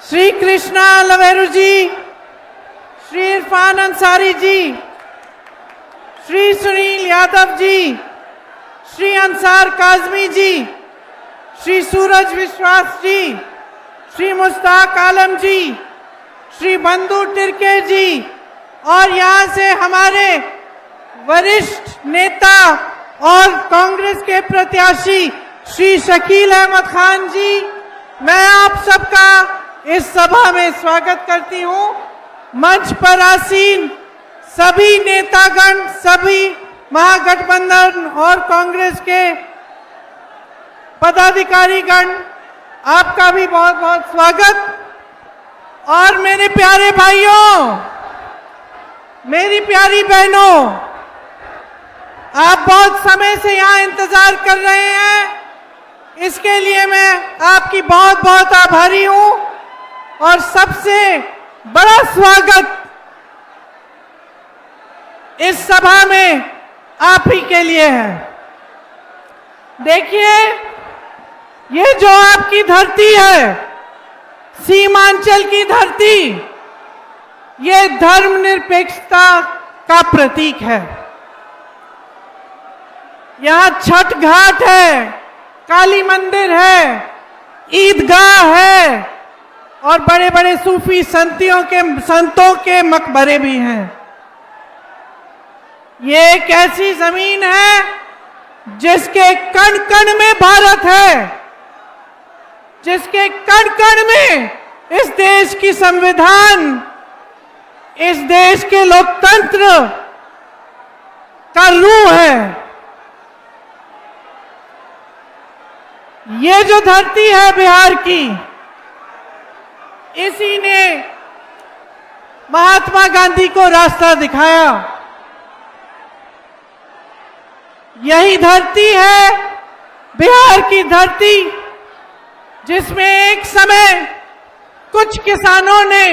श्री कृष्णा लवेरू जी, श्री इरफान अंसारी जी, श्री सुनील यादव जी, श्री अंसार काजमी जी, श्री सूरज विश्वास जी, श्री मुश्ताक आलम जी, श्री बंधु तिर्के जी और यहाँ से हमारे वरिष्ठ नेता और कांग्रेस के प्रत्याशी श्री शकील अहमद खान जी, मैं आप सबका इस सभा में स्वागत करती हूँ। मंच पर आसीन सभी नेतागण, सभी महागठबंधन और कांग्रेस के पदाधिकारीगण, आपका भी बहुत बहुत स्वागत। और मेरे प्यारे भाइयों, मेरी प्यारी बहनों, आप बहुत समय से यहाँ इंतजार कर रहे हैं, इसके लिए मैं आपकी बहुत बहुत आभारी हूँ। और सबसे बड़ा स्वागत इस सभा में आप ही के लिए है। देखिए, ये जो आपकी धरती है, सीमांचल की धरती, ये धर्मनिरपेक्षता का प्रतीक है। यहाँ छठ घाट है, काली मंदिर है, ईदगाह है और बड़े बड़े सूफी संतों के मकबरे भी हैं। ये एक ऐसी जमीन है जिसके कण कण में भारत है, जिसके कण कण में इस देश की संविधान, इस देश के लोकतंत्र का रूह है। ये जो धरती है बिहार की, इसी ने महात्मा गांधी को रास्ता दिखाया। यही धरती है, बिहार की धरती, जिसमें एक समय कुछ किसानों ने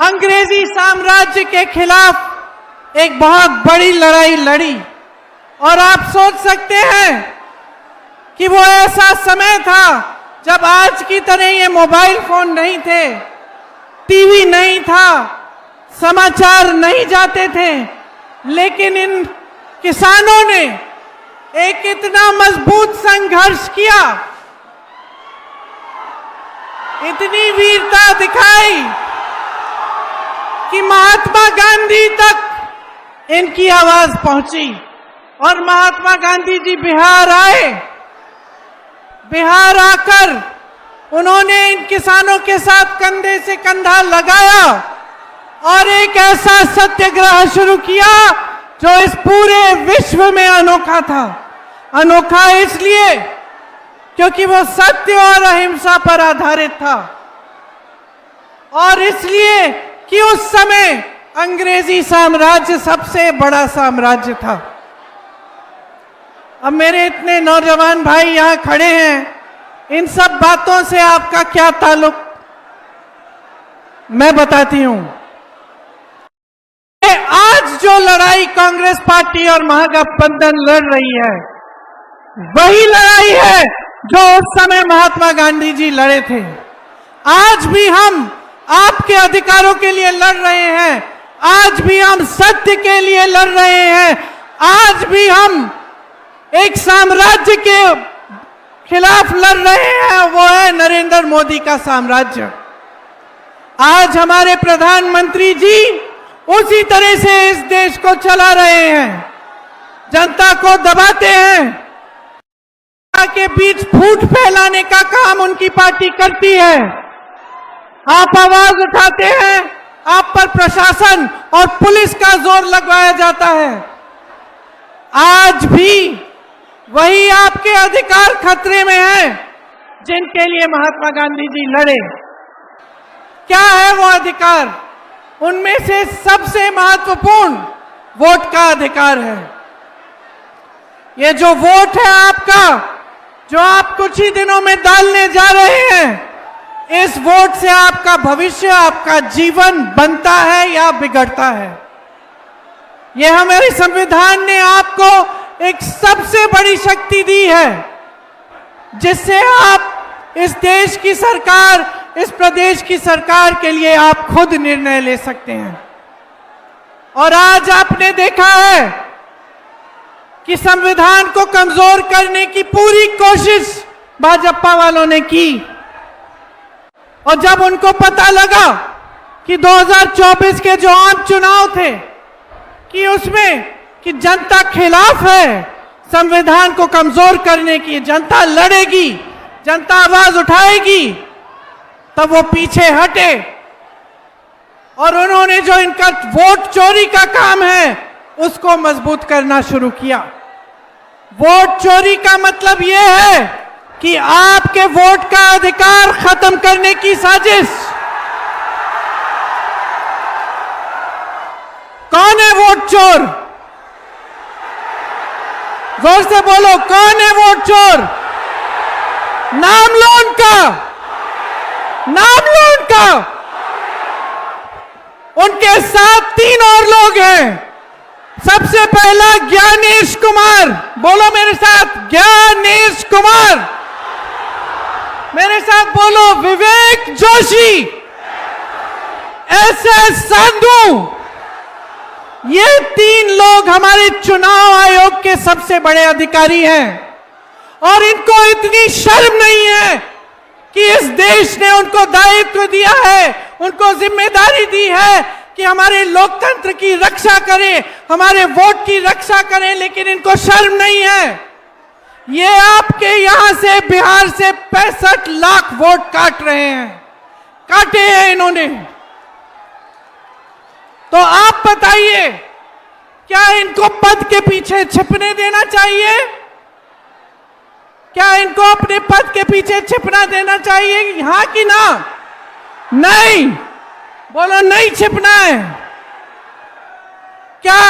अंग्रेजी साम्राज्य के खिलाफ एक बहुत बड़ी लड़ाई लड़ी। और आप सोच सकते हैं कि वो ऐसा समय था जब आज की तरह ये मोबाइल फोन नहीं थे, टीवी नहीं था, समाचार नहीं जाते थे, लेकिन इन किसानों ने एक इतना मजबूत संघर्ष किया, इतनी वीरता दिखाई कि महात्मा गांधी तक इनकी आवाज पहुंची। और महात्मा गांधी जी बिहार आए। बिहार आकर उन्होंने इन किसानों के साथ कंधे से कंधा लगाया और एक ऐसा सत्याग्रह शुरू किया जो इस पूरे विश्व में अनोखा था। अनोखा इसलिए क्योंकि वो सत्य और अहिंसा पर आधारित था, और इसलिए कि उस समय अंग्रेजी साम्राज्य सबसे बड़ा साम्राज्य था। अब मेरे इतने नौजवान भाई यहाँ खड़े हैं, इन सब बातों से आपका क्या ताल्लुक, मैं बताती हूं। आज जो लड़ाई कांग्रेस पार्टी और महागठबंधन लड़ रही है, वही लड़ाई है जो उस समय महात्मा गांधी जी लड़े थे। आज भी हम आपके अधिकारों के लिए लड़ रहे हैं, आज भी हम सत्य के लिए लड़ रहे हैं, आज भी हम एक साम्राज्य के खिलाफ लड़ रहे हैं, वो है नरेंद्र मोदी का साम्राज्य। आज हमारे प्रधानमंत्री जी उसी तरह से इस देश को चला रहे हैं, जनता को दबाते हैं, के बीच फूट फैलाने का काम उनकी पार्टी करती है। आप आवाज उठाते हैं, आप पर प्रशासन और पुलिस का जोर लगवाया जाता है। आज भी वही आपके अधिकार खतरे में हैं जिनके लिए महात्मा गांधी जी लड़े। क्या है वो अधिकार? उनमें से सबसे महत्वपूर्ण वोट का अधिकार है। ये जो वोट है आपका, जो आप कुछ ही दिनों में डालने जा रहे हैं, इस वोट से आपका भविष्य, आपका जीवन बनता है या बिगड़ता है। ये हमारे संविधान ने आपको एक सबसे बड़ी शक्ति दी है, जिससे आप इस देश की सरकार इस प्रदेश की सरकार के लिए आप खुद निर्णय ले सकते हैं। और आज आपने देखा है कि संविधान को कमजोर करने की पूरी कोशिश भाजपा वालों ने की। और जब उनको पता लगा कि 2024 के जो आम चुनाव थे कि उसमें कि जनता खिलाफ है, संविधान को कमजोर करने की, जनता लड़ेगी, जनता आवाज उठाएगी, तब वो पीछे हटे और उन्होंने जो इनका वोट चोरी का काम है उसको मजबूत करना शुरू किया। वोट चोरी का मतलब यह है कि आपके वोट का अधिकार खत्म करने की साजिश। कौन है वोट चोर? जोर से बोलो, कौन है वोट चोर? नाम लो उनका, नाम लो उनका। उनके साथ 3 और लोग हैं। सबसे पहला ज्ञानेश कुमार, बोलो मेरे साथ, ज्ञानेश कुमार। मेरे साथ बोलो, विवेक जोशी, SS संधू। ये 3 लोग हमारे चुनाव आयोग के सबसे बड़े अधिकारी हैं और इनको इतनी शर्म नहीं है कि इस देश ने उनको दायित्व दिया है, उनको जिम्मेदारी दी है कि हमारे लोकतंत्र की रक्षा करें, हमारे वोट की रक्षा करें, लेकिन इनको शर्म नहीं है। ये आपके यहां से, बिहार से 65 लाख वोट काट रहे हैं, काटे हैं इन्होंने। तो आप बताइए, क्या इनको पद के पीछे छिपने देना चाहिए? क्या इनको अपने पद के पीछे छिपना देना चाहिए, हाँ कि ना? नहीं, बोलो नहीं छिपना है। क्या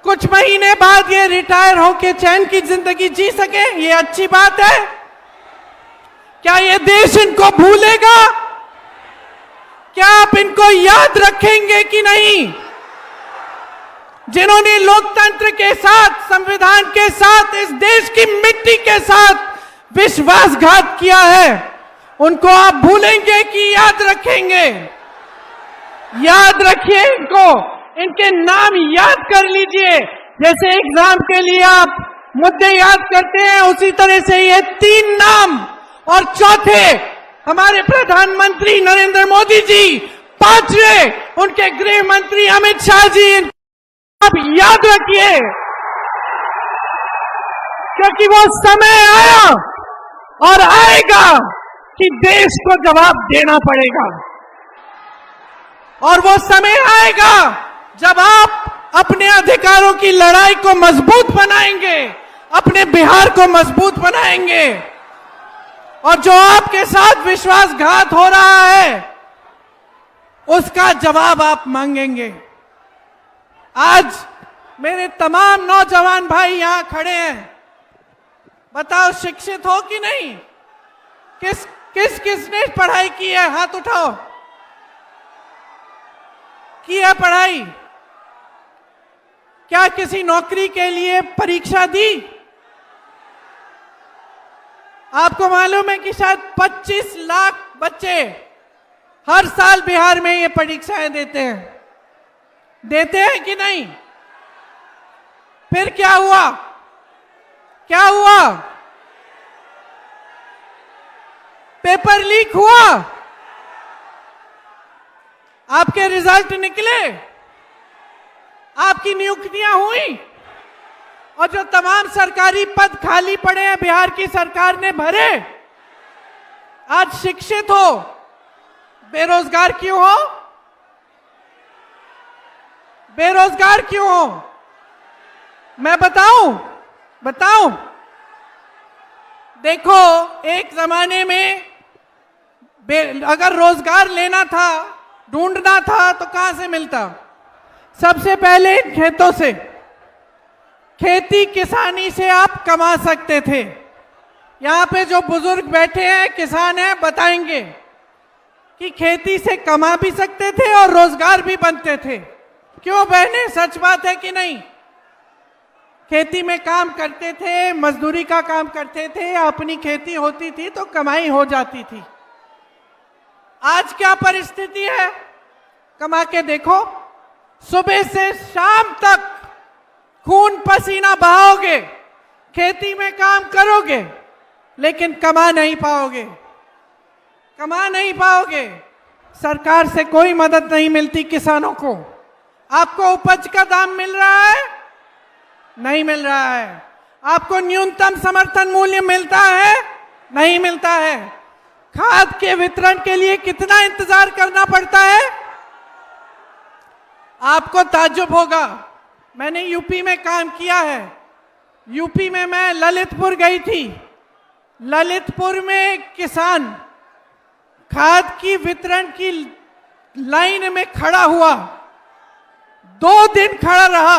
कुछ महीने बाद ये रिटायर होके चैन की जिंदगी जी सके? ये अच्छी बात है? क्या ये देश इनको भूलेगा? क्या आप इनको याद रखेंगे कि नहीं? जिन्होंने लोकतंत्र के साथ, संविधान के साथ, इस देश की मिट्टी के साथ विश्वासघात किया है, उनको आप भूलेंगे कि याद रखेंगे? याद रखिए इनको, इनके नाम याद कर लीजिए। जैसे एग्जाम के लिए आप मुद्दे याद करते हैं, उसी तरह से ये 3 नाम, और चौथे हमारे प्रधानमंत्री नरेंद्र मोदी जी, 5वें उनके गृह मंत्री अमित शाह जी, आप याद रखिए, क्योंकि वो समय आया और आएगा कि देश को जवाब देना पड़ेगा। और वो समय आएगा जब आप अपने अधिकारों की लड़ाई को मजबूत बनाएंगे, अपने बिहार को मजबूत बनाएंगे, और जो आपके साथ विश्वासघात हो रहा है उसका जवाब आप मांगेंगे। आज मेरे तमाम नौजवान भाई यहां खड़े हैं, बताओ शिक्षित हो कि नहीं? किसने पढ़ाई की है? हाथ उठाओ। की है पढ़ाई? क्या किसी नौकरी के लिए परीक्षा दी? आपको मालूम है कि शायद 25 लाख बच्चे हर साल बिहार में ये परीक्षाएं देते हैं कि नहीं? फिर क्या हुआ? क्या हुआ? पेपर लीक हुआ, आपके रिजल्ट निकले, आपकी नियुक्तियां हुई, और जो तमाम सरकारी पद खाली पड़े हैं बिहार की सरकार ने भरे। आज शिक्षित हो, बेरोजगार क्यों हो? बेरोजगार क्यों हो? मैं बताऊं? देखो, एक जमाने में अगर रोजगार लेना था, ढूंढना था, तो कहां से मिलता? सबसे पहले खेतों से। खेती किसानी से आप कमा सकते थे। यहां पे जो बुजुर्ग बैठे हैं, किसान हैं, बताएंगे कि खेती से कमा भी सकते थे और रोजगार भी बनते थे। क्यों बहने, सच बात है कि नहीं? खेती में काम करते थे, मजदूरी का काम करते थे, अपनी खेती होती थी तो कमाई हो जाती थी। आज क्या परिस्थिति है, कमा के देखो। सुबह से शाम तक खून पसीना बहाओगे, खेती में काम करोगे, लेकिन कमा नहीं पाओगे, कमा नहीं पाओगे। सरकार से कोई मदद नहीं मिलती किसानों को। आपको उपज का दाम मिल रहा है? नहीं मिल रहा है। आपको न्यूनतम समर्थन मूल्य मिलता है? नहीं मिलता है। खाद के वितरण के लिए कितना इंतजार करना पड़ता है? आपको ताज्जुब होगा, मैंने यूपी में काम किया है। यूपी में मैं ललितपुर गई थी। ललितपुर में एक किसान खाद की वितरण की लाइन में खड़ा हुआ, 2 दिन खड़ा रहा।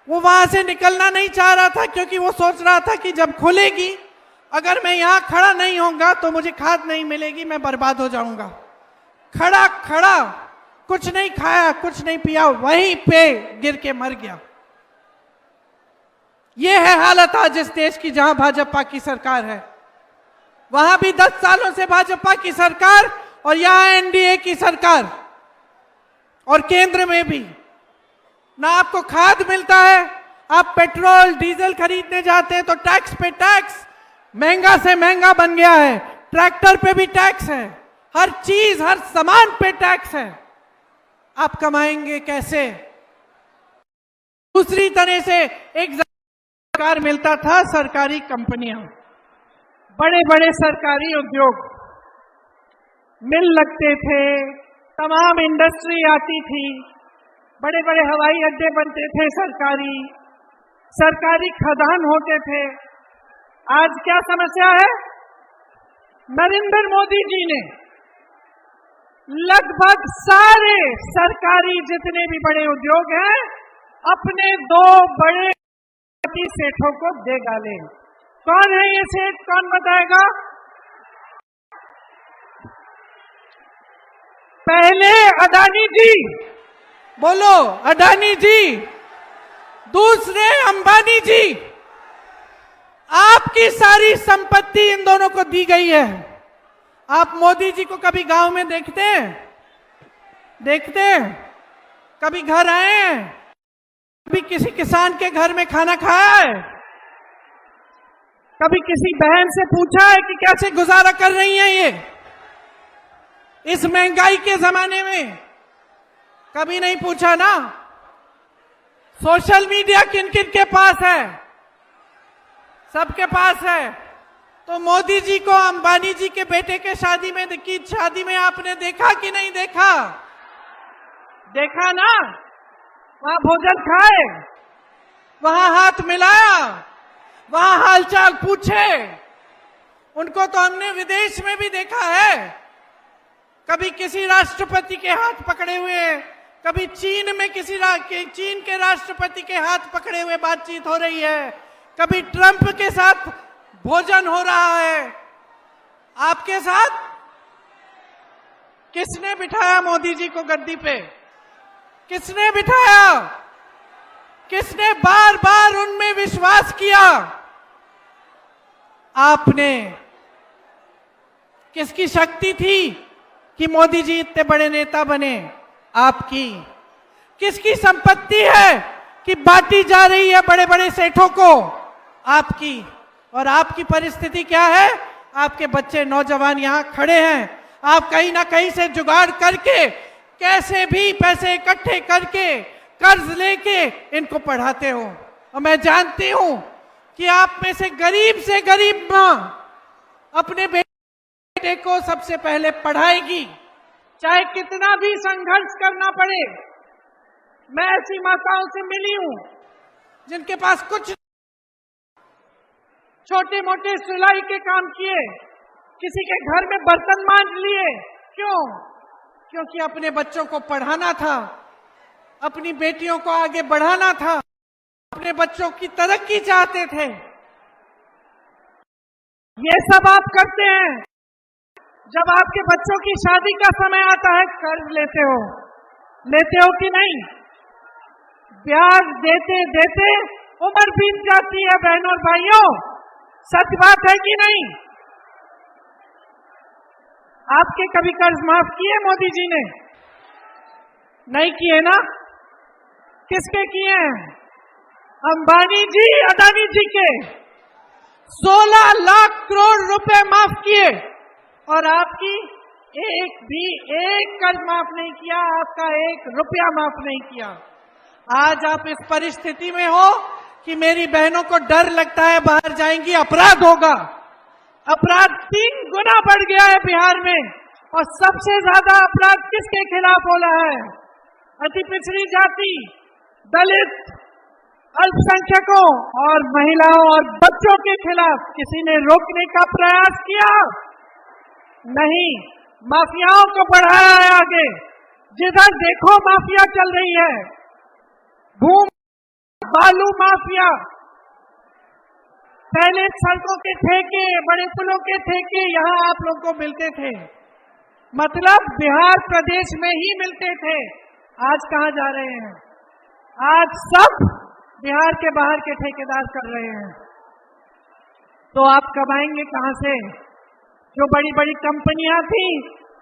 वो वहां से निकलना नहीं चाह रहा था, क्योंकि वो सोच रहा था कि जब खुलेगी, अगर मैं यहां खड़ा नहीं होऊंगा तो मुझे खाद नहीं मिलेगी, मैं बर्बाद हो जाऊंगा। खड़ा खड़ा कुछ नहीं खाया, कुछ नहीं पिया, वहीं पे गिर के मर गया। ये है हालत आज इस देश की, जहां भाजपा की सरकार है। वहां भी 10 सालों से भाजपा की सरकार, और यहां एनडीए की सरकार, और केंद्र में भी ना आपको खाद मिलता है। आप पेट्रोल डीजल खरीदने जाते हैं तो टैक्स पे टैक्स, महंगा से महंगा बन गया है। ट्रैक्टर पे भी टैक्स है, हर चीज हर सामान पे टैक्स है। आप कमाएंगे कैसे? दूसरी तरह से एक सरकार मिलता था, सरकारी कंपनियां, बड़े बड़े सरकारी उद्योग मिल लगते थे, तमाम इंडस्ट्री आती थी, बड़े बड़े हवाई अड्डे बनते थे, सरकारी खदान होते थे। आज क्या समस्या है? नरेंद्र मोदी जी ने लगभग सारे सरकारी जितने भी बड़े उद्योग हैं, अपने 2 बड़े सेठों को दे डाले। कौन है ये सेठ, कौन बताएगा? पहले अडानी जी, बोलो अडानी जी, दूसरे अंबानी जी। आपकी सारी संपत्ति इन दोनों को दी गई है। आप मोदी जी को कभी गांव में देखते हैं? देखते हैं? कभी घर आए हैं? कभी किसी किसान के घर में खाना खाया है? कभी किसी बहन से पूछा है कि कैसे गुजारा कर रही हैं ये इस महंगाई के जमाने में? कभी नहीं पूछा ना। सोशल मीडिया किन किन के पास है? सबके पास है। तो मोदी जी को अंबानी जी के बेटे के शादी में आपने देखा कि नहीं देखा? देखा ना। वहां भोजन खाए, वहां हाथ मिलाया, वहां हालचाल पूछे। उनको तो हमने विदेश में भी देखा है, कभी किसी राष्ट्रपति के हाथ पकड़े हुए, कभी चीन में चीन के राष्ट्रपति के हाथ पकड़े हुए बातचीत हो रही है, कभी ट्रंप के साथ भोजन हो रहा है। आपके साथ किसने बिठाया मोदी जी को गद्दी पे? किसने बिठाया? किसने बार बार उनमें विश्वास किया? आपने। किसकी शक्ति थी कि मोदी जी इतने बड़े नेता बने? आपकी। किसकी संपत्ति है कि बांटी जा रही है बड़े बड़े सेठों को? आपकी। और आपकी परिस्थिति क्या है? आपके बच्चे नौजवान यहां खड़े हैं, आप कहीं ना कहीं से जुगाड़ करके, कैसे भी पैसे इकट्ठे करके, कर्ज लेके इनको पढ़ाते हो। और मैं जानती हूं कि आप में से गरीब मां अपने बेटे को सबसे पहले पढ़ाएगी, चाहे कितना भी संघर्ष करना पड़े। मैं ऐसी माताओं से मिली हूं जिनके पास कुछ छोटे मोटे सिलाई के काम किए, किसी के घर में बर्तन मांज लिए। क्यों? क्योंकि अपने बच्चों को पढ़ाना था, अपनी बेटियों को आगे बढ़ाना था, अपने बच्चों की तरक्की चाहते थे। ये सब आप करते हैं। जब आपके बच्चों की शादी का समय आता है, कर्ज लेते हो कि नहीं? ब्याज देते देते उम्र बीत जाती है बहनों और भाइयों, सच बात है कि नहीं? आपके कभी कर्ज माफ किए मोदी जी ने? नहीं किए ना? किसके किए हैं? अंबानी जी, अदानी जी के 16 लाख करोड़ रुपए माफ किए और आपकी एक कर्ज माफ नहीं किया, आपका 1 रुपया माफ नहीं किया। आज आप इस परिस्थिति में हो कि मेरी बहनों को डर लगता है बाहर जाएंगी अपराध होगा। अपराध 3 गुना बढ़ गया है बिहार में और सबसे ज्यादा अपराध किसके खिलाफ हो रहा है? अति पिछड़ी जाति, दलित, अल्पसंख्यकों और महिलाओं और बच्चों के खिलाफ। किसी ने रोकने का प्रयास किया? नहीं। माफियाओं को बढ़ाया है आगे। जिधर देखो माफिया चल रही है। भूमि बालू माफिया, पहले सड़कों के ठेके, बड़े पुलों के ठेके यहां आप लोगों को मिलते थे, मतलब बिहार प्रदेश में ही मिलते थे। आज कहां जा रहे हैं? आज सब बिहार के बाहर के ठेकेदार कर रहे हैं। तो आप कमाएंगे कहां से? जो बड़ी बड़ी कंपनियां थी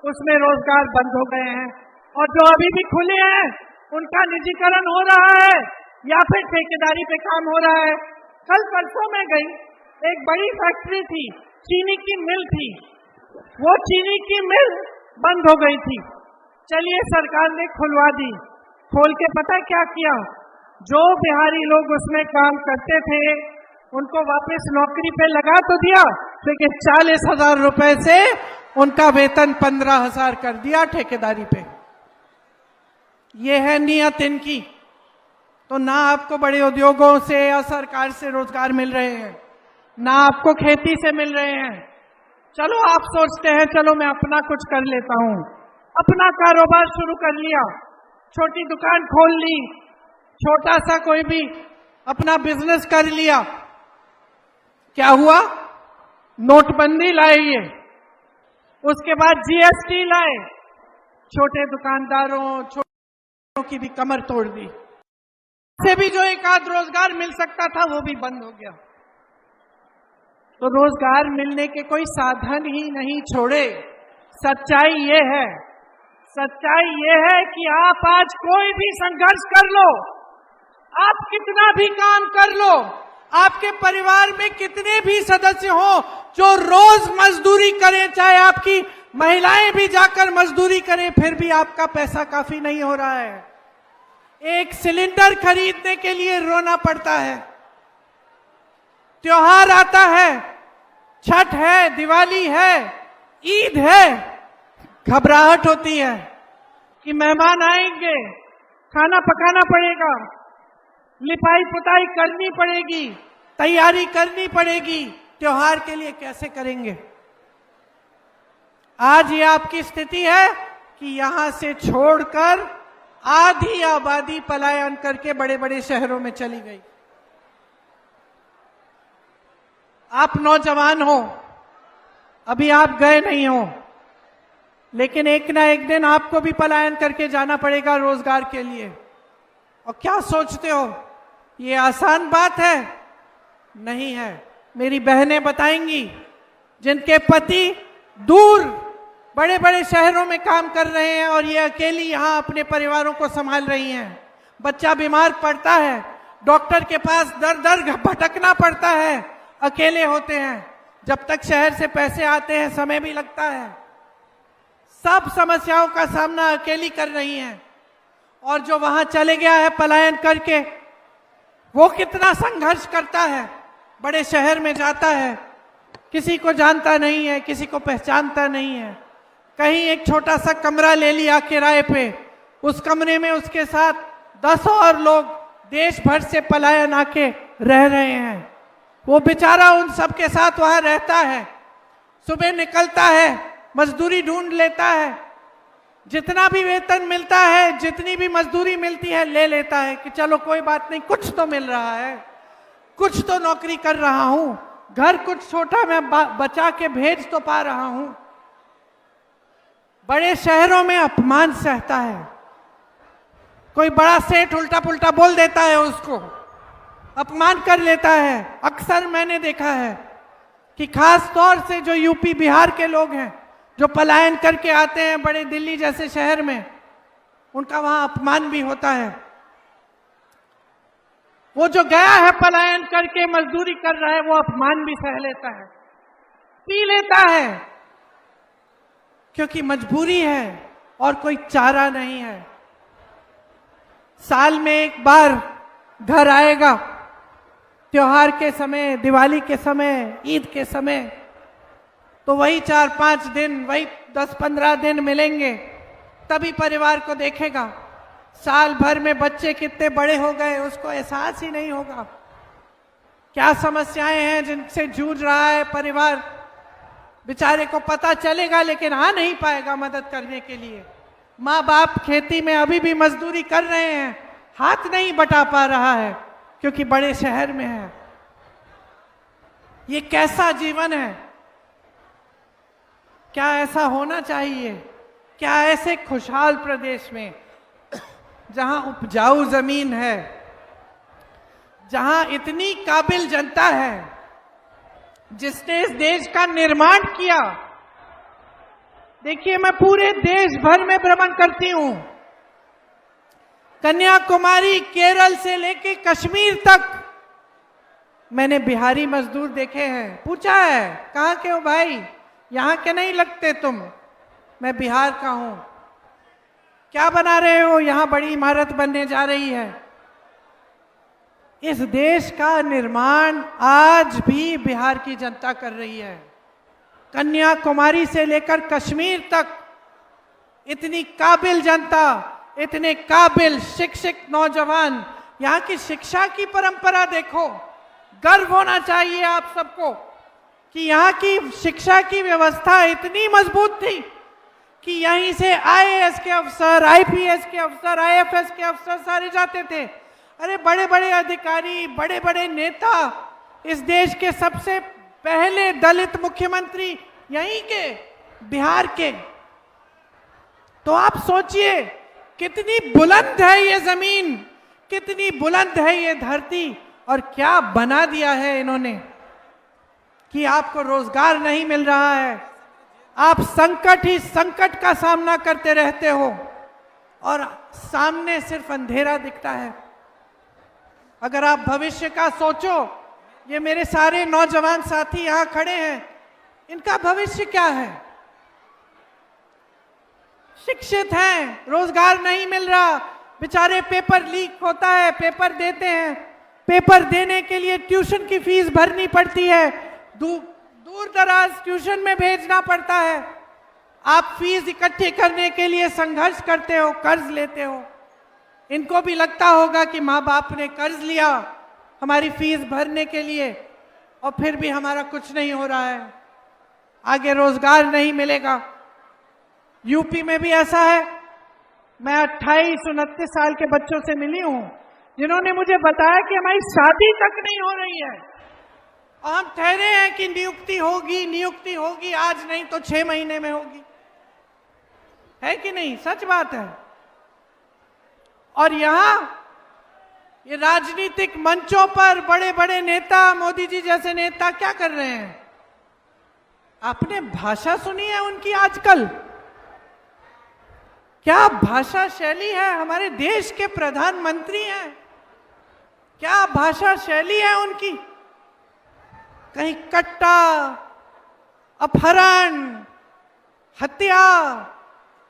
उसमें रोजगार बंद हो गए हैं और जो अभी भी खुले हैं उनका निजीकरण हो रहा है या फिर ठेकेदारी पे काम हो रहा है। कल परसों में गई, एक बड़ी फैक्ट्री थी, चीनी की मिल थी, वो चीनी की मिल बंद हो गई थी। चलिए सरकार ने खुलवा दी। खोल के पता क्या किया? जो बिहारी लोग उसमें काम करते थे उनको वापस नौकरी पे लगा तो दिया, लेकिन 40,000 रुपए से उनका वेतन 15,000 कर दिया ठेकेदारी पे। ये है नियत इनकी। तो ना आपको बड़े उद्योगों से या सरकार से रोजगार मिल रहे हैं, ना आपको खेती से मिल रहे हैं। चलो आप सोचते हैं चलो मैं अपना कुछ कर लेता हूं, अपना कारोबार शुरू कर लिया, छोटी दुकान खोल ली, छोटा सा कोई भी अपना बिजनेस कर लिया। क्या हुआ? नोटबंदी लाए ये, उसके बाद जीएसटी लाए, छोटे दुकानदारों छोटों की भी कमर तोड़ दी। से भी जो एक आध रोजगार मिल सकता था वो भी बंद हो गया। तो रोजगार मिलने के कोई साधन ही नहीं छोड़े। सच्चाई ये है, सच्चाई ये है कि आप आज कोई भी संघर्ष कर लो, आप कितना भी काम कर लो, आपके परिवार में कितने भी सदस्य हो जो रोज मजदूरी करें, चाहे आपकी महिलाएं भी जाकर मजदूरी करें, फिर भी आपका पैसा काफी नहीं हो रहा है। एक सिलेंडर खरीदने के लिए रोना पड़ता है। त्योहार आता है, छठ है, दिवाली है, ईद है, घबराहट होती है कि मेहमान आएंगे, खाना पकाना पड़ेगा, लिपाई पुताई करनी पड़ेगी, तैयारी करनी पड़ेगी। त्योहार के लिए कैसे करेंगे? आज ये आपकी स्थिति है कि यहां से छोड़कर आधी आबादी पलायन करके बड़े बड़े शहरों में चली गई। आप नौजवान हो, अभी आप गए नहीं हो, लेकिन एक ना एक दिन आपको भी पलायन करके जाना पड़ेगा रोजगार के लिए। और क्या सोचते हो ये आसान बात है? नहीं है। मेरी बहनें बताएंगी जिनके पति दूर बड़े बड़े शहरों में काम कर रहे हैं और ये अकेली यहाँ अपने परिवारों को संभाल रही हैं। बच्चा बीमार पड़ता है, डॉक्टर के पास दर दर भटकना पड़ता है, अकेले होते हैं। जब तक शहर से पैसे आते हैं समय भी लगता है। सब समस्याओं का सामना अकेली कर रही हैं। और जो वहां चले गया है पलायन करके, वो कितना संघर्ष करता है, बड़े शहर में जाता है, किसी को जानता नहीं है, किसी को पहचानता नहीं है, कहीं एक छोटा सा कमरा ले लिया किराए पे, उस कमरे में उसके साथ 10 और लोग देश भर से पलायन आके रह रहे हैं। वो बेचारा उन सब के साथ वहां रहता है, सुबह निकलता है, मजदूरी ढूंढ लेता है, जितना भी वेतन मिलता है, जितनी भी मजदूरी मिलती है ले लेता है कि चलो कोई बात नहीं, कुछ तो मिल रहा है, कुछ तो नौकरी कर रहा हूं, घर कुछ छोटा मैं बचा के भेज तो पा रहा हूं। बड़े शहरों में अपमान सहता है, कोई बड़ा सेठ उल्टा पुल्टा बोल देता है, उसको अपमान कर लेता है। अक्सर मैंने देखा है कि खास तौर से जो यूपी बिहार के लोग हैं जो पलायन करके आते हैं बड़े दिल्ली जैसे शहर में, उनका वहां अपमान भी होता है। वो जो गया है पलायन करके मजदूरी कर रहा है, वो अपमान भी सह लेता है, पी लेता है, क्योंकि मजबूरी है और कोई चारा नहीं है। साल में एक बार घर आएगा, त्योहार के समय, दिवाली के समय, ईद के समय, तो वही 4-5 दिन, वही 10-15 दिन मिलेंगे, तभी परिवार को देखेगा। साल भर में बच्चे कितने बड़े हो गए उसको एहसास ही नहीं होगा। क्या समस्याएं हैं जिनसे जूझ रहा है परिवार, बेचारे को पता चलेगा, लेकिन आ नहीं पाएगा मदद करने के लिए। माँ बाप खेती में अभी भी मजदूरी कर रहे हैं, हाथ नहीं बटा पा रहा है क्योंकि बड़े शहर में है। ये कैसा जीवन है? क्या ऐसा होना चाहिए? क्या ऐसे खुशहाल प्रदेश में, जहां उपजाऊ जमीन है, जहां इतनी काबिल जनता है, जिसने इस देश का निर्माण किया। देखिए, मैं पूरे देश भर में भ्रमण करती हूं, कन्याकुमारी, केरल से लेके कश्मीर तक मैंने बिहारी मजदूर देखे हैं। पूछा है, कहाँ के हो भाई? यहां के नहीं लगते तुम, मैं बिहार का हूं। क्या बना रहे हो? यहां बड़ी इमारत बनने जा रही है। इस देश का निर्माण आज भी बिहार की जनता कर रही है। कन्याकुमारी से लेकर कश्मीर तक इतनी काबिल जनता, इतने काबिल शिक्षित नौजवान। यहाँ की शिक्षा की परंपरा देखो, गर्व होना चाहिए आप सबको कि यहाँ की शिक्षा की व्यवस्था इतनी मजबूत थी कि यहीं से आईएएस के अफसर, आईपीएस के अफसर, आईएफएस के अफसर सारे जाते थे। अरे बड़े बड़े अधिकारी, बड़े बड़े नेता, इस देश के सबसे पहले दलित मुख्यमंत्री यहीं के, बिहार के। तो आप सोचिए कितनी बुलंद है ये जमीन, कितनी बुलंद है ये धरती, और क्या बना दिया है इन्होंने कि आपको रोजगार नहीं मिल रहा है। आप संकट ही संकट का सामना करते रहते हो और सामने सिर्फ अंधेरा दिखता है। अगर आप भविष्य का सोचो, ये मेरे सारे नौजवान साथी यहां खड़े हैं, इनका भविष्य क्या है? शिक्षित हैं, रोजगार नहीं मिल रहा, बेचारे पेपर लीक होता है, पेपर देते हैं, पेपर देने के लिए ट्यूशन की फीस भरनी पड़ती है, दूर दराज ट्यूशन में भेजना पड़ता है। आप फीस इकट्ठी करने के लिए संघर्ष करते हो, कर्ज लेते हो। इनको भी लगता होगा कि माँ बाप ने कर्ज लिया हमारी फीस भरने के लिए, और फिर भी हमारा कुछ नहीं हो रहा है, आगे रोजगार नहीं मिलेगा। यूपी में भी ऐसा है। मैं 28-29 साल के बच्चों से मिली हूं जिन्होंने मुझे बताया कि हमारी शादी तक नहीं हो रही है और हम ठहरे हैं कि नियुक्ति होगी, नियुक्ति होगी, आज नहीं तो 6 महीने में होगी। है कि नहीं? सच बात है। और यहां ये राजनीतिक मंचों पर बड़े बड़े नेता, मोदी जी जैसे नेता क्या कर रहे हैं? आपने भाषा सुनी है उनकी आजकल? क्या भाषा शैली है? हमारे देश के प्रधानमंत्री हैं, क्या भाषा शैली है उनकी? कहीं कट्टा, अपहरण, हत्या,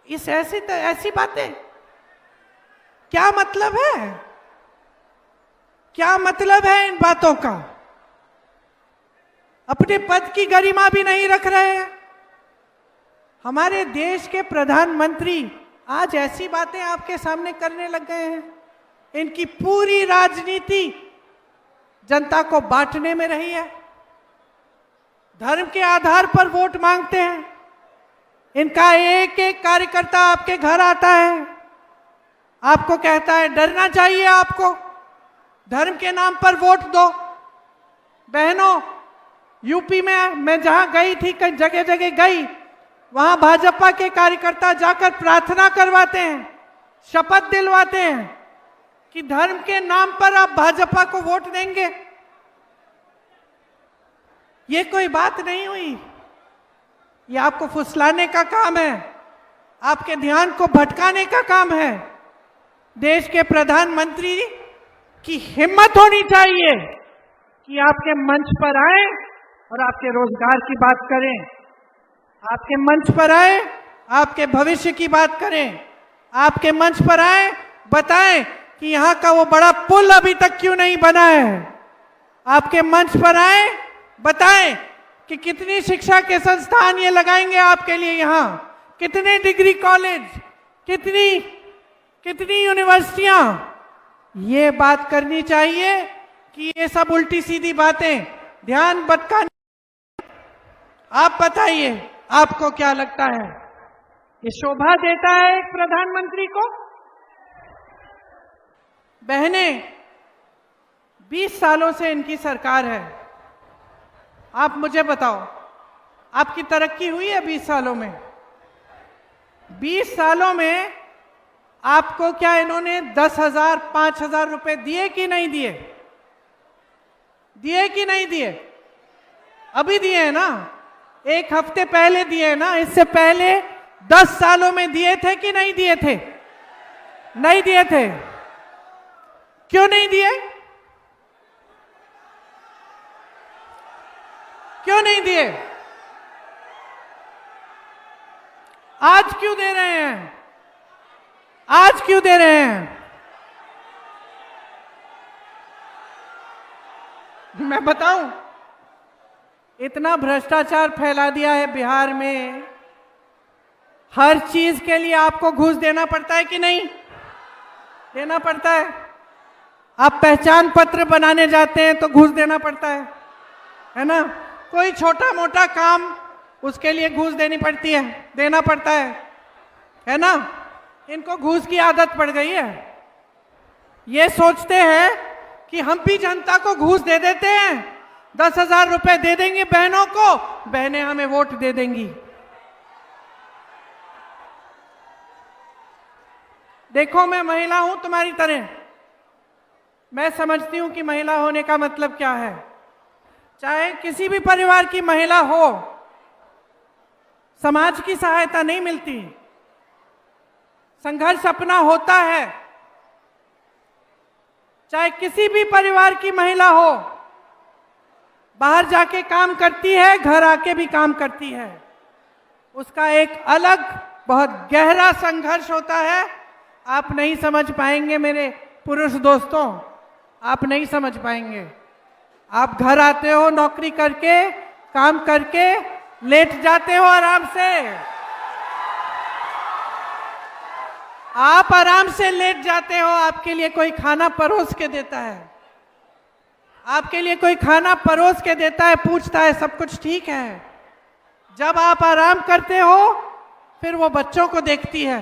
इस ऐसी बातें। क्या मतलब है? क्या मतलब है इन बातों का? अपने पद की गरिमा भी नहीं रख रहे हैं। हमारे देश के प्रधानमंत्री आज ऐसी बातें आपके सामने करने लग गए हैं। इनकी पूरी राजनीति जनता को बांटने में रही है, धर्म के आधार पर वोट मांगते हैं। इनका एक एक कार्यकर्ता आपके घर आता है, आपको कहता है डरना चाहिए आपको, धर्म के नाम पर वोट दो। बहनों, यूपी में मैं जहां गई थी, कई जगह जगह गई, वहां भाजपा के कार्यकर्ता जाकर प्रार्थना करवाते हैं, शपथ दिलवाते हैं कि धर्म के नाम पर आप भाजपा को वोट देंगे। ये कोई बात नहीं हुई। ये आपको फुसलाने का काम है, आपके ध्यान को भटकाने का काम है। देश के प्रधानमंत्री की हिम्मत होनी चाहिए कि आपके मंच पर आए और आपके रोजगार की बात करें, आपके मंच पर आए, आपके भविष्य की बात करें, आपके मंच पर आए, बताएं कि यहाँ का वो बड़ा पुल अभी तक क्यों नहीं बना है। आपके मंच पर आए, बताएं कि कितनी शिक्षा के संस्थान ये लगाएंगे आपके लिए, यहाँ कितने डिग्री कॉलेज, कितनी यूनिवर्सिटियां। ये बात करनी चाहिए कि ये सब उल्टी सीधी बातें, ध्यान भटकाने। आप बताइए, आपको क्या लगता है, ये शोभा देता है एक प्रधानमंत्री को? बहनें, 20 सालों से इनकी सरकार है। आप मुझे बताओ, आपकी तरक्की हुई है 20 सालों में? 20 सालों में आपको क्या इन्होंने 10,000, 5,000 रुपए दिए कि नहीं दिए? दिए कि नहीं दिए? अभी दिए हैं ना, एक हफ्ते पहले दिए ना। इससे पहले 10 सालों में दिए थे कि नहीं दिए थे? नहीं दिए थे। क्यों नहीं दिए? क्यों नहीं दिए? आज क्यों दे रहे हैं? आज क्यों दे रहे हैं? मैं बताऊं, इतना भ्रष्टाचार फैला दिया है बिहार में। हर चीज के लिए आपको घूस देना पड़ता है कि नहीं? देना पड़ता है। आप पहचान पत्र बनाने जाते हैं तो घूस देना पड़ता है ना? कोई छोटा मोटा काम, उसके लिए घूस देनी पड़ती है, देना पड़ता है ना? इनको घूस की आदत पड़ गई है। ये सोचते हैं कि हम भी जनता को घूस दे देते हैं, 10,000 रुपए दे देंगे बहनों को, बहनें हमें वोट दे देंगी। देखो, मैं महिला हूं तुम्हारी तरह। मैं समझती हूं कि महिला होने का मतलब क्या है। चाहे किसी भी परिवार की महिला हो, समाज की सहायता नहीं मिलती, संघर्ष अपना होता है। चाहे किसी भी परिवार की महिला हो, बाहर जाके काम करती है, घर आके भी काम करती है, उसका एक अलग बहुत गहरा संघर्ष होता है। आप नहीं समझ पाएंगे मेरे पुरुष दोस्तों, आप नहीं समझ पाएंगे। आप घर आते हो नौकरी करके, काम करके, लेट जाते हो आराम से। आप आराम से लेट जाते हो, आपके लिए कोई खाना परोस के देता है, आपके लिए कोई खाना परोस के देता है, पूछता है सब कुछ ठीक है। जब आप आराम करते हो, फिर वो बच्चों को देखती है,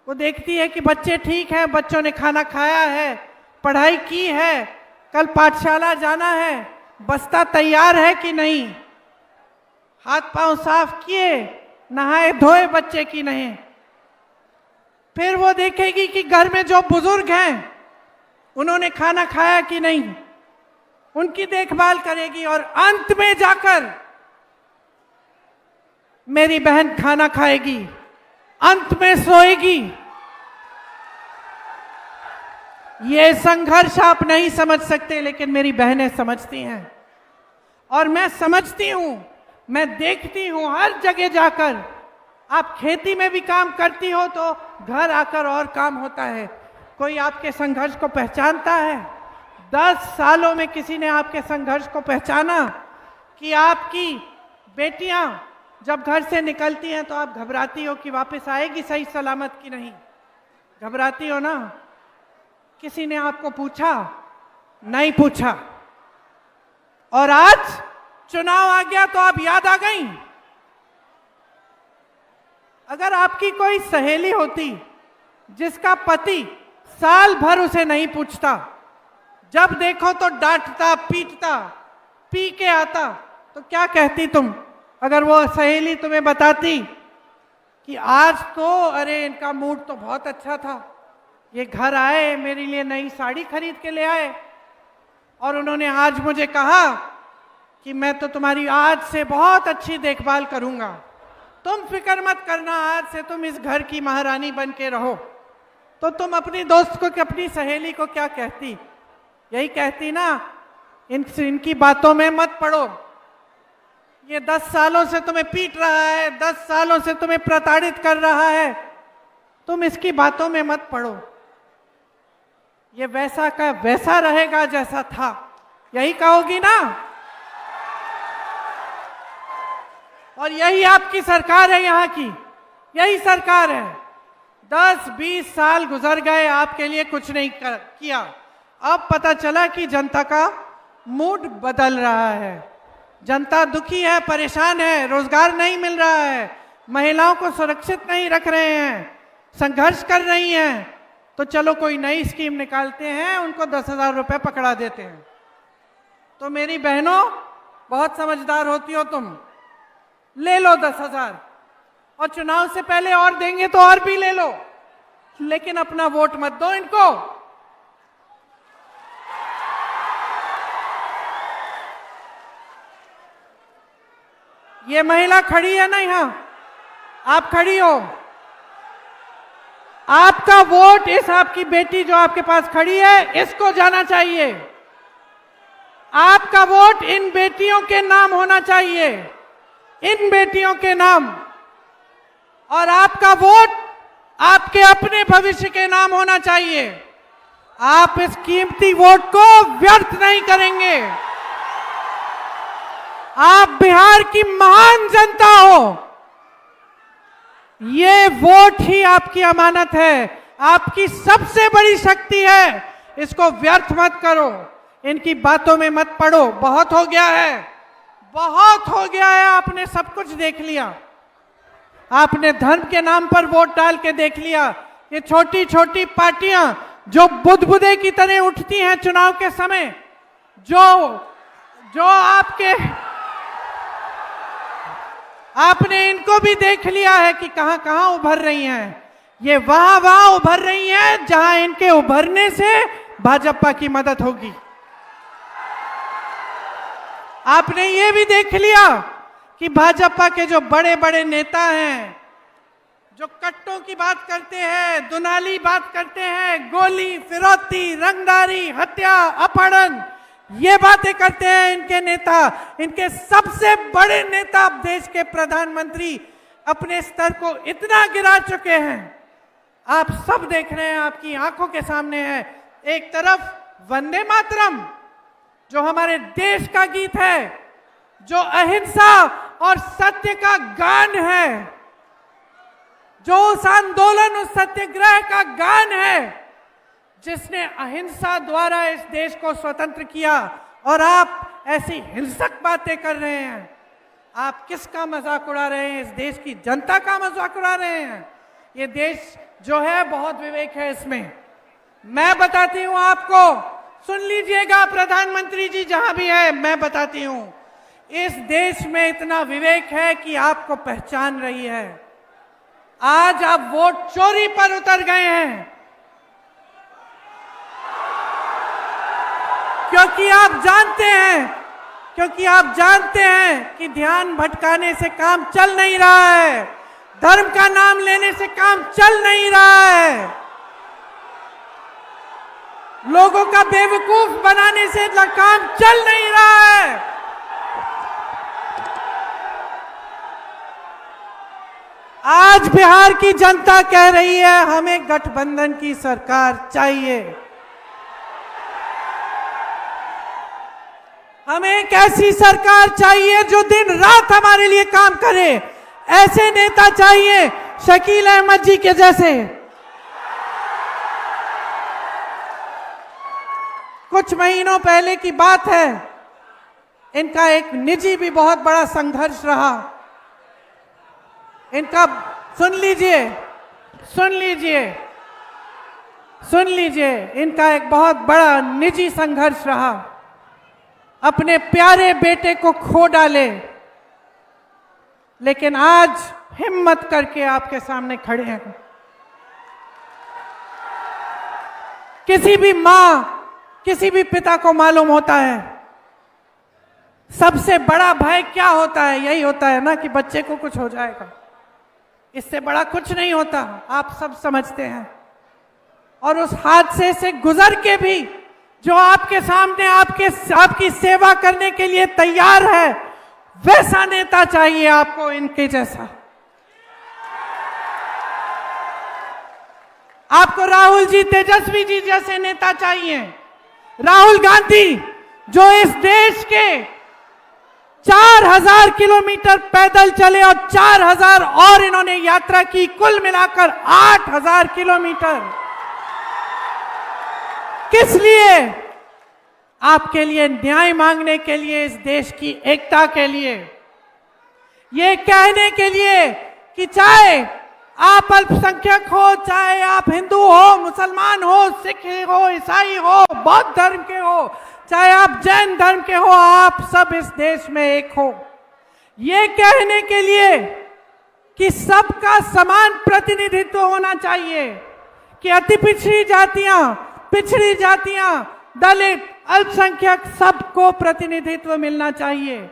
वो देखती है कि बच्चे ठीक हैं, बच्चों ने खाना खाया है, पढ़ाई की है, कल पाठशाला जाना है, बस्ता तैयार है कि नहीं, हाथ पांव साफ किए, नहाए धोए बच्चे की नहीं। फिर वो देखेगी कि घर में जो बुजुर्ग हैं उन्होंने खाना खाया कि नहीं, उनकी देखभाल करेगी, और अंत में जाकर मेरी बहन खाना खाएगी, अंत में सोएगी। ये संघर्ष आप नहीं समझ सकते, लेकिन मेरी बहनें समझती हैं। और मैं समझती हूं, मैं देखती हूं हर जगह जाकर। आप खेती में भी काम करती हो तो घर आकर और काम होता है। कोई आपके संघर्ष को पहचानता है? 10 सालों में किसी ने आपके संघर्ष को पहचाना कि आपकी बेटियां जब घर से निकलती हैं तो आप घबराती हो कि वापस आएगी सही सलामत कि नहीं? घबराती हो ना? किसी ने आपको पूछा? नहीं पूछा। और आज चुनाव आ गया तो आप याद आ गई। अगर आपकी कोई सहेली होती जिसका पति साल भर उसे नहीं पूछता, जब देखो तो डांटता पीटता, पी के आता, तो क्या कहती तुम? अगर वो सहेली तुम्हें बताती कि आज तो अरे इनका मूड तो बहुत अच्छा था, ये घर आए, मेरे लिए नई साड़ी खरीद के ले आए, और उन्होंने आज मुझे कहा कि मैं तो तुम्हारी आज से बहुत अच्छी देखभाल करूंगा, तुम फिक्र मत करना, आज से तुम इस घर की महारानी बन के रहो। तो तुम अपनी दोस्त को, अपनी सहेली को क्या कहती? यही कहती ना, इनकी बातों में मत पड़ो, ये 10 सालों से तुम्हें पीट रहा है, 10 सालों से तुम्हें प्रताड़ित कर रहा है, तुम इसकी बातों में मत पड़ो, ये वैसा का वैसा रहेगा जैसा था। यही कहोगी ना? और यही आपकी सरकार है, यहाँ की यही सरकार है। 10-20 साल गुजर गए, आपके लिए कुछ नहीं किया। अब पता चला कि जनता का मूड बदल रहा है, जनता दुखी है, परेशान है, रोजगार नहीं मिल रहा है, महिलाओं को सुरक्षित नहीं रख रहे हैं, संघर्ष कर रही हैं। तो चलो कोई नई स्कीम निकालते हैं, उनको 10,000 रुपये पकड़ा देते हैं। तो मेरी बहनों, बहुत समझदार होती हो तुम, ले लो 10,000, और चुनाव से पहले और देंगे तो और भी ले लो, लेकिन अपना वोट मत दो इनको। ये महिला खड़ी है ना यहां, आप खड़ी हो, आपका वोट इस आपकी बेटी जो आपके पास खड़ी है, इसको जाना चाहिए। आपका वोट इन बेटियों के नाम होना चाहिए, इन बेटियों के नाम। और आपका वोट आपके अपने भविष्य के नाम होना चाहिए। आप इस कीमती वोट को व्यर्थ नहीं करेंगे। आप बिहार की महान जनता हो, ये वोट ही आपकी अमानत है, आपकी सबसे बड़ी शक्ति है। इसको व्यर्थ मत करो, इनकी बातों में मत पड़ो। बहुत हो गया है, बहुत हो गया है, आपने सब कुछ देख लिया, आपने धर्म के नाम पर वोट डाल के देख लिया। ये छोटी छोटी पार्टियां जो बुदबुदे की तरह उठती हैं चुनाव के समय, जो आपने इनको भी देख लिया है कि कहां कहां उभर रही हैं। ये वहां उभर रही हैं जहां इनके उभरने से भाजपा की मदद होगी। आपने ये भी देख लिया कि भाजपा के जो बड़े बड़े नेता हैं, जो कट्टों की बात करते हैं, दुनाली बात करते हैं, गोली, फिरौती, रंगदारी, हत्या, अपहरण, ये बातें करते हैं इनके नेता, इनके सबसे बड़े नेता, देश के प्रधानमंत्री अपने स्तर को इतना गिरा चुके हैं। आप सब देख रहे हैं, आपकी आंखों के सामने है। एक तरफ वंदे मातरम, जो हमारे देश का गीत है, जो अहिंसा और सत्य का गान है, जो उस आंदोलन, उस सत्याग्रह का गान है जिसने अहिंसा द्वारा इस देश को स्वतंत्र किया। और आप ऐसी हिंसक बातें कर रहे हैं। आप किसका मजाक उड़ा रहे हैं? इस देश की जनता का मजाक उड़ा रहे हैं। ये देश जो है, बहुत विवेक है इसमें। मैं बताती हूं आपको, सुन लीजिएगा प्रधानमंत्री जी जहां भी है, मैं बताती हूं, इस देश में इतना विवेक है कि आपको पहचान रही है। आज आप वोट चोरी पर उतर गए हैं, क्योंकि आप जानते हैं कि ध्यान भटकाने से काम चल नहीं रहा है, धर्म का नाम लेने से काम चल नहीं रहा है, लोगों का बेवकूफ बनाने से काम चल नहीं रहा है। आज बिहार की जनता कह रही है, हमें गठबंधन की सरकार चाहिए। हमें एक ऐसी सरकार चाहिए जो दिन रात हमारे लिए काम करे। ऐसे नेता चाहिए शकील अहमद जी के जैसे। कुछ महीनों पहले की बात है, इनका एक निजी भी बहुत बड़ा संघर्ष रहा। इनका सुन लीजिए, इनका एक बहुत बड़ा निजी संघर्ष रहा। अपने प्यारे बेटे को खो डाले, लेकिन आज हिम्मत करके आपके सामने खड़े हैं। किसी भी मां, किसी भी पिता को मालूम होता है सबसे बड़ा भय क्या होता है? यही होता है ना कि बच्चे को कुछ हो जाएगा। इससे बड़ा कुछ नहीं होता, आप सब समझते हैं। और उस हादसे से गुजर के भी जो आपके सामने आपकी सेवा करने के लिए तैयार है, वैसा नेता चाहिए आपको, इनके जैसा। आपको राहुल जी, तेजस्वी जी जैसे नेता चाहिए। राहुल गांधी जो इस देश के 4000 किलोमीटर पैदल चले और 4000 और इन्होंने यात्रा की, कुल मिलाकर 8000 किलोमीटर। किस लिए? आपके लिए न्याय मांगने के लिए, इस देश की एकता के लिए, ये कहने के लिए कि चाहे आप अल्पसंख्यक हो, चाहे आप हिंदू हो, मुसलमान हो, सिख हो, ईसाई हो, बौद्ध धर्म के हो, चाहे आप जैन धर्म के हो, आप सब इस देश में एक हो। ये कहने के लिए कि सबका समान प्रतिनिधित्व होना चाहिए, कि अति पिछड़ी जातियां, दलित, अल्पसंख्यक, सबको प्रतिनिधित्व मिलना चाहिए।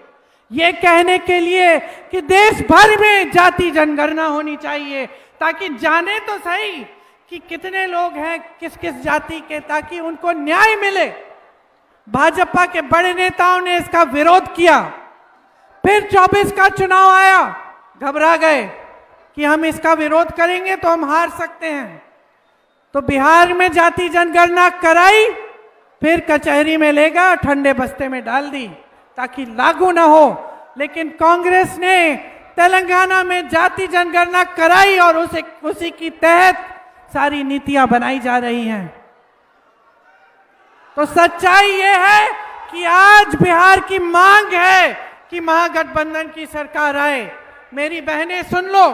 ये कहने के लिए कि देश भर में जाति जनगणना होनी चाहिए, ताकि जाने तो सही कि कितने लोग हैं किस किस जाति के, ताकि उनको न्याय मिले। भाजपा के बड़े नेताओं ने इसका विरोध किया, फिर 24 का चुनाव आया, घबरा गए कि हम इसका विरोध करेंगे तो हम हार सकते हैं, तो बिहार में जाति जनगणना कराई, फिर कचहरी में लेगा, ठंडे बस्ते में डाल दी ताकि लागू ना हो। लेकिन कांग्रेस ने तेलंगाना में जाति जनगणना कराई और उसी की तहत सारी नीतियां बनाई जा रही हैं। तो सच्चाई ये है कि आज बिहार की मांग है कि महागठबंधन की सरकार आए। मेरी बहनें सुन लो,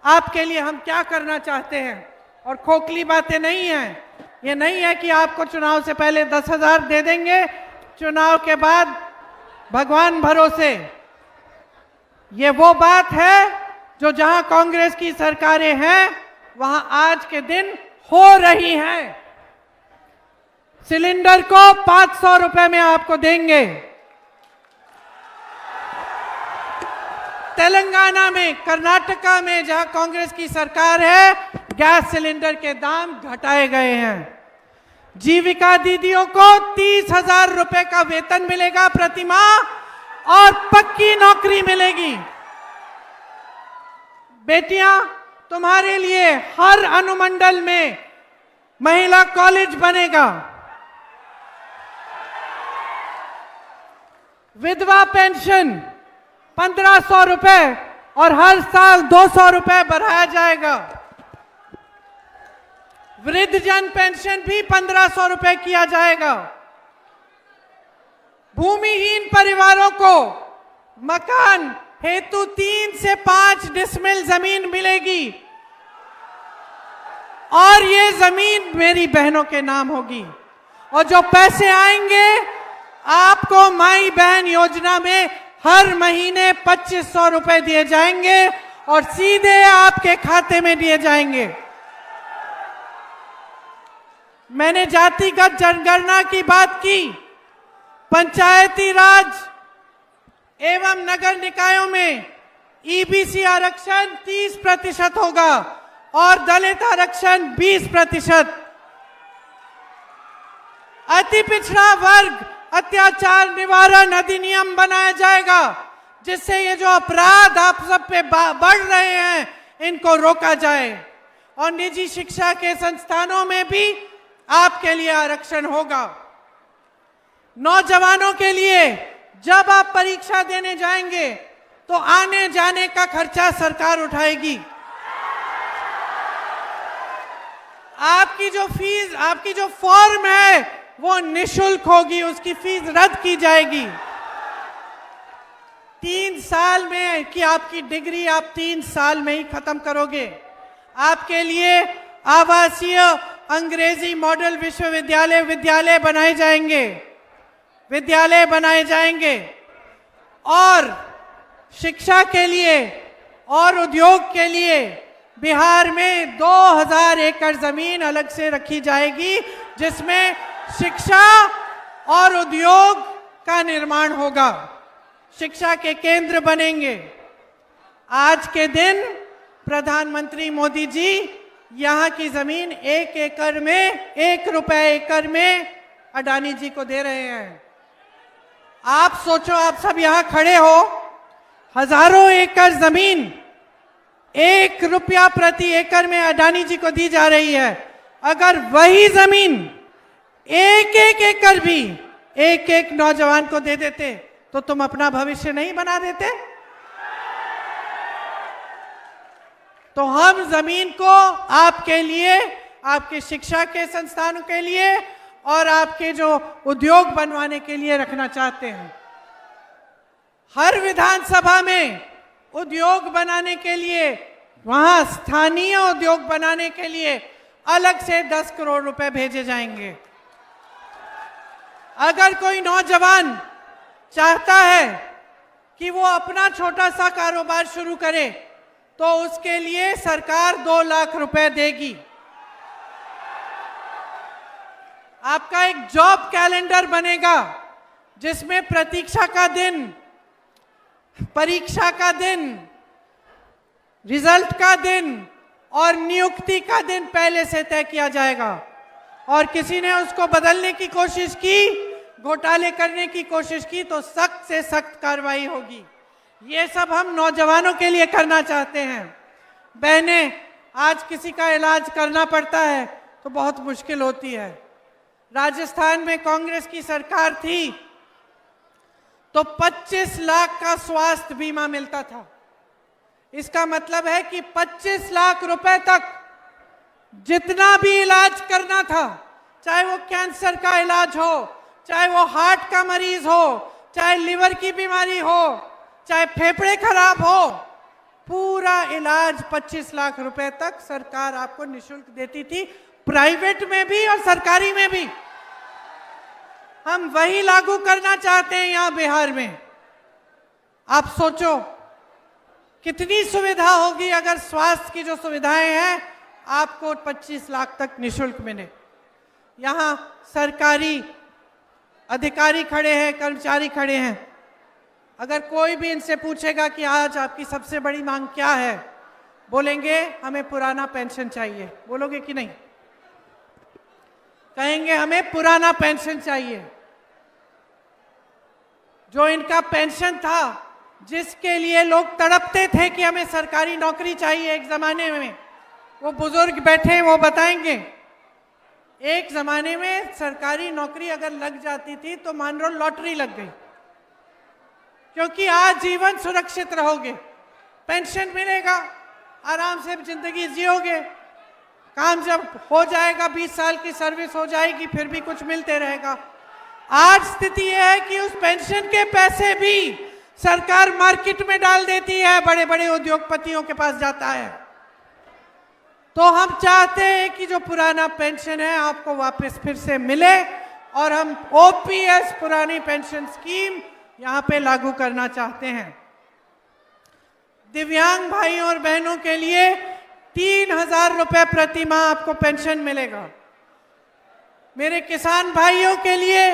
आपके लिए हम क्या करना चाहते हैं, और खोखली बातें नहीं हैं। ये नहीं है कि आपको चुनाव से पहले 10,000 दे देंगे, चुनाव के बाद भगवान भरोसे। ये वो बात है जो जहां कांग्रेस की सरकारें हैं वहां आज के दिन हो रही हैं। सिलेंडर को 500 रुपए में आपको देंगे। तेलंगाना में, कर्नाटका में जहां कांग्रेस की सरकार है, गैस सिलेंडर के दाम घटाए गए हैं। जीविका दीदियों को 30,000 रुपए का वेतन मिलेगा प्रति माह और पक्की नौकरी मिलेगी। बेटियां, तुम्हारे लिए हर अनुमंडल में महिला कॉलेज बनेगा। विधवा पेंशन 1500 रुपए और हर साल 200 रुपए बढ़ाया जाएगा। वृद्धजन पेंशन भी 1500 रुपए किया जाएगा। भूमिहीन परिवारों को मकान हेतु 3 से 5 डिसमिल जमीन मिलेगी और ये जमीन मेरी बहनों के नाम होगी। और जो पैसे आएंगे आपको माई बहन योजना में हर महीने 2500 रुपए दिए जाएंगे और सीधे आपके खाते में दिए जाएंगे। मैंने जातिगत जनगणना की बात की। पंचायती राज एवं नगर निकायों में ईबीसी आरक्षण 30% होगा और दलित आरक्षण 20%। अति पिछड़ा वर्ग अत्याचार निवारण अधिनियम बनाया जाएगा, जिससे ये जो अपराध आप सब पे बढ़ रहे हैं इनको रोका जाए। और निजी शिक्षा के संस्थानों में भी आपके लिए आरक्षण होगा। नौजवानों के लिए जब आप परीक्षा देने जाएंगे तो आने जाने का खर्चा सरकार उठाएगी। आपकी जो फॉर्म है वो निशुल्क होगी, उसकी फीस रद्द की जाएगी। 3 साल में कि आपकी डिग्री आप 3 साल में ही खत्म करोगे। आपके लिए आवासीय अंग्रेजी मॉडल विद्यालय बनाए जाएंगे और शिक्षा के लिए और उद्योग के लिए बिहार में 2000 एकड़ जमीन अलग से रखी जाएगी, जिसमें शिक्षा और उद्योग का निर्माण होगा। शिक्षा के केंद्र बनेंगे। आज के दिन प्रधानमंत्री मोदी जी यहाँ की जमीन 1 एकड़ में 1 रुपए एकड़ में अडानी जी को दे रहे हैं। आप सोचो, आप सब यहाँ खड़े हो, हजारों एकड़ जमीन 1 रुपया प्रति एकड़ में अडानी जी को दी जा रही है। अगर वही जमीन 1 एकड़ भी एक नौजवान को दे देते तो तुम अपना भविष्य नहीं बना देते? तो हम जमीन को आपके लिए, आपके शिक्षा के संस्थानों के लिए और आपके जो उद्योग बनवाने के लिए रखना चाहते हैं। हर विधानसभा में उद्योग बनाने के लिए, वहां स्थानीय उद्योग बनाने के लिए अलग से 10 करोड़ रुपए भेजे जाएंगे। अगर कोई नौजवान चाहता है कि वो अपना छोटा सा कारोबार शुरू करे तो उसके लिए सरकार 2 लाख रुपए देगी। आपका एक जॉब कैलेंडर बनेगा जिसमें प्रतीक्षा का दिन, परीक्षा का दिन, रिजल्ट का दिन और नियुक्ति का दिन पहले से तय किया जाएगा। और किसी ने उसको बदलने की कोशिश की, घोटाले करने की कोशिश की तो सख्त से सख्त कार्रवाई होगी। ये सब हम नौजवानों के लिए करना चाहते हैं। बहनें, आज किसी का इलाज करना पड़ता है तो बहुत मुश्किल होती है। राजस्थान में कांग्रेस की सरकार थी तो 25 लाख का स्वास्थ्य बीमा मिलता था। इसका मतलब है कि 25 लाख रुपए तक जितना भी इलाज करना था, चाहे वो कैंसर का इलाज हो, चाहे वो हार्ट का मरीज हो, चाहे लिवर की बीमारी हो, चाहे फेफड़े खराब हो, पूरा इलाज 25 लाख रुपए तक सरकार आपको निशुल्क देती थी, प्राइवेट में भी और सरकारी में भी। हम वही लागू करना चाहते हैं यहाँ बिहार में। आप सोचो कितनी सुविधा होगी अगर स्वास्थ्य की जो सुविधाएं हैं आपको 25 लाख तक निशुल्क मिले। यहाँ सरकारी अधिकारी खड़े हैं, कर्मचारी खड़े हैं। अगर कोई भी इनसे पूछेगा कि आज आपकी सबसे बड़ी मांग क्या है, बोलेंगे हमें पुराना पेंशन चाहिए। बोलोगे कि नहीं? कहेंगे हमें पुराना पेंशन चाहिए। जो इनका पेंशन था, जिसके लिए लोग तड़पते थे कि हमें सरकारी नौकरी चाहिए एक जमाने में, वो बुजुर्ग बैठे हैं, वो बताएंगे। एक जमाने में सरकारी नौकरी अगर लग जाती थी तो मान लो लॉटरी लग गई, क्योंकि आज जीवन सुरक्षित रहोगे, पेंशन मिलेगा, आराम से जिंदगी जियोगे। काम जब हो जाएगा, 20 साल की सर्विस हो जाएगी, फिर भी कुछ मिलते रहेगा। आज स्थिति यह है कि उस पेंशन के पैसे भी सरकार मार्केट में डाल देती है, बड़े बड़े उद्योगपतियों के पास जाता है। तो हम चाहते हैं कि जो पुराना पेंशन है आपको वापस फिर से मिले और हम ओपीएस पुरानी पेंशन स्कीम यहाँ पे लागू करना चाहते हैं। दिव्यांग भाइयों और बहनों के लिए 3000 रुपए प्रति माह आपको पेंशन मिलेगा। मेरे किसान भाइयों के लिए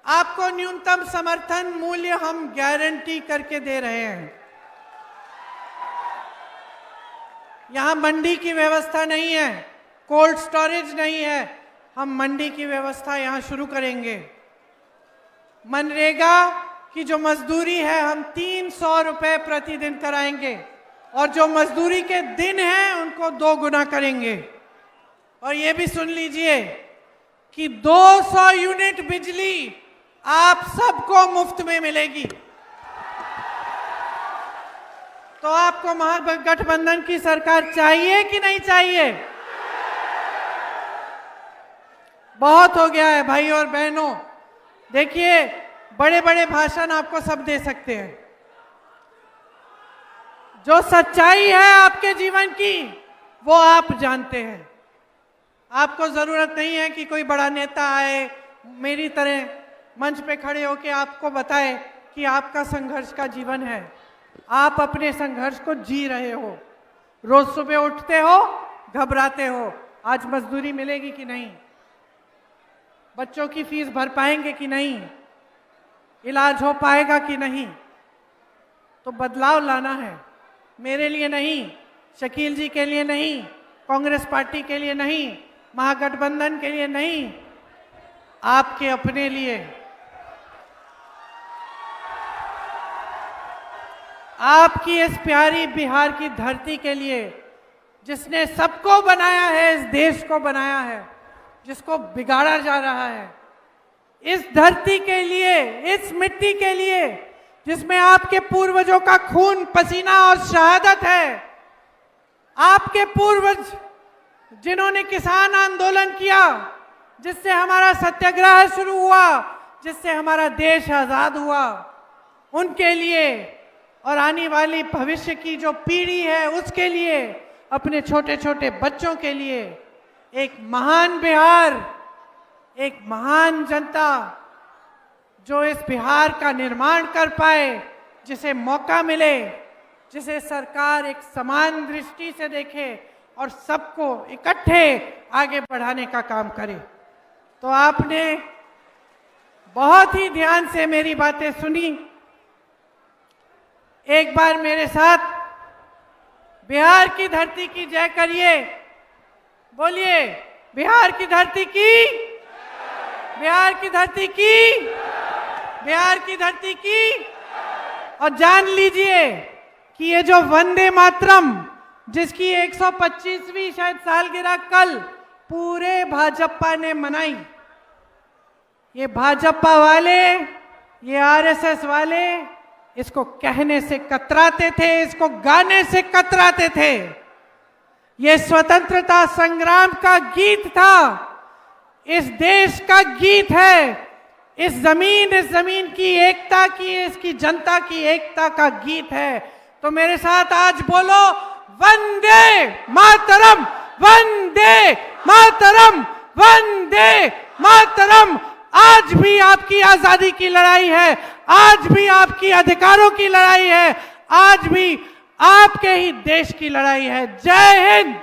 आपको न्यूनतम समर्थन मूल्य हम गारंटी करके दे रहे हैं। यहाँ मंडी की व्यवस्था नहीं है, कोल्ड स्टोरेज नहीं है, हम मंडी की व्यवस्था यहाँ शुरू करेंगे। मनरेगा की जो मजदूरी है हम 300 रुपए प्रतिदिन कराएंगे और जो मजदूरी के दिन हैं उनको 2 गुना करेंगे। और ये भी सुन लीजिए कि 200 यूनिट बिजली आप सबको मुफ्त में मिलेगी। तो आपको महागठबंधन की सरकार चाहिए कि नहीं चाहिए? बहुत हो गया है भाई और बहनों। देखिए, बड़े बड़े भाषण आपको सब दे सकते हैं, जो सच्चाई है आपके जीवन की वो आप जानते हैं। आपको जरूरत नहीं है कि कोई बड़ा नेता आए मेरी तरह मंच पे खड़े होकर आपको बताए कि आपका संघर्ष का जीवन है। आप अपने संघर्ष को जी रहे हो, रोज सुबह उठते हो, घबराते हो, आज मजदूरी मिलेगी कि नहीं, बच्चों की फीस भर पाएंगे कि नहीं, इलाज हो पाएगा कि नहीं। तो बदलाव लाना है। मेरे लिए नहीं, शकील जी के लिए नहीं, कांग्रेस पार्टी के लिए नहीं, महागठबंधन के लिए नहीं, आपके अपने लिए। आपकी इस प्यारी बिहार की धरती के लिए, जिसने सबको बनाया है, इस देश को बनाया है, जिसको बिगाड़ा जा रहा है, इस धरती के लिए, इस मिट्टी के लिए, जिसमें आपके पूर्वजों का खून, पसीना और शहादत है। आपके पूर्वज जिन्होंने किसान आंदोलन किया, जिससे हमारा सत्याग्रह शुरू हुआ, जिससे हमारा देश आजाद हुआ, उनके लिए और आने वाली भविष्य की जो पीढ़ी है उसके लिए, अपने छोटे छोटे बच्चों के लिए एक महान बिहार, एक महान जनता जो इस बिहार का निर्माण कर पाए, जिसे मौका मिले, जिसे सरकार एक समान दृष्टि से देखे और सबको इकट्ठे आगे बढ़ाने का काम करे। तो आपने बहुत ही ध्यान से मेरी बातें सुनी। एक बार मेरे साथ बिहार की धरती की जय करिए। बोलिए, बिहार की धरती की, बिहार की धरती की, बिहार की धरती की। और जान लीजिए कि ये जो वंदे मातरम, जिसकी 125वीं शायद सालगिरह कल पूरे भाजपा ने मनाई, ये भाजपा वाले, ये आरएसएस वाले इसको कहने से कतराते थे, इसको गाने से कतराते थे। ये स्वतंत्रता संग्राम का गीत था, इस देश का गीत है, इस जमीन की एकता की, इसकी जनता की एकता का गीत है। तो मेरे साथ आज बोलो, वंदे मातरम, वंदे मातरम, वंदे मातरम। आज भी आपकी आजादी की लड़ाई है, आज भी आपकी अधिकारों की लड़ाई है, आज भी आपके ही देश की लड़ाई है। जय हिंद।